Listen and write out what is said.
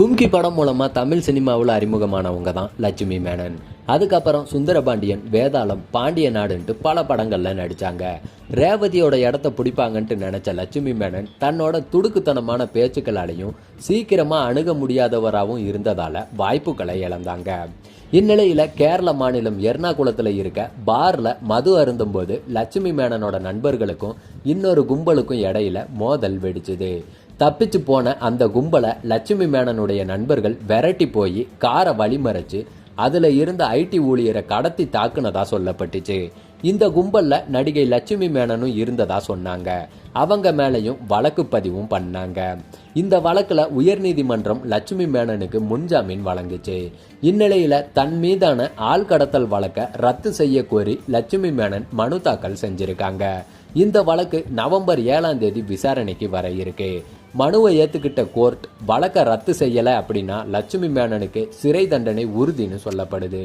கும்கி படம் மூலமா தமிழ் சினிமாவில் அறிமுகமானவங்க தான் லட்சுமி மேனன். அதுக்கப்புறம் சுந்தரபாண்டியன், வேதாளம், பாண்டிய நாடுன்ட்டு பல படங்கள்ல நடிச்சாங்க. ரேவதியோட இடத்த பிடிப்பாங்கன்ட்டு நினைச்ச லட்சுமி மேனன் தன்னோட துடுக்குத்தனமான பேச்சுக்களாலையும் சீக்கிரமா அணுக முடியாதவராகவும் இருந்ததால வாய்ப்புகளை இழந்தாங்க. இந்நிலையில கேரள மாநிலம் எர்ணாகுளத்துல இருக்க பார்ல மது அருந்தும் போது லட்சுமி மேனனோட நண்பர்களுக்கும் இன்னொரு கும்பலுக்கும் இடையில மோதல் வெடிச்சுது. தப்பிச்சு போன அந்த கும்பலை லட்சுமி மேனனுடைய நண்பர்கள் விரட்டி போய் காரை வழிமறைச்சு அதுல இருந்த ஐடி ஊழியரை கடத்தி தாக்குனதா சொல்லப்பட்டுச்சு. இந்த கும்பல்ல நடிகை லட்சுமி மேனனும் இருந்ததா சொன்னாங்க. அவங்க மேலையும் வழக்கு பதிவும் பண்ணாங்க. இந்த வழக்குல உயர்நீதிமன்றம் லட்சுமி மேனனுக்கு முன்ஜாமீன் வழங்குச்சு. இந்நிலையில தன் மீதான ஆள்கடத்தல் வழக்கை ரத்து செய்ய கோரி லட்சுமி மேனன் மனு தாக்கல் செஞ்சிருக்காங்க. இந்த வழக்கு நவம்பர் 7ஆம் தேதி விசாரணைக்கு வர இருக்கு. மனுவை ஏத்துக்கிட்ட கோர்ட் வழக்கை ரத்து செய்யல அப்படின்னா லட்சுமி மேனனுக்கு சிறை தண்டனை உறுதின்னு சொல்லப்படுது.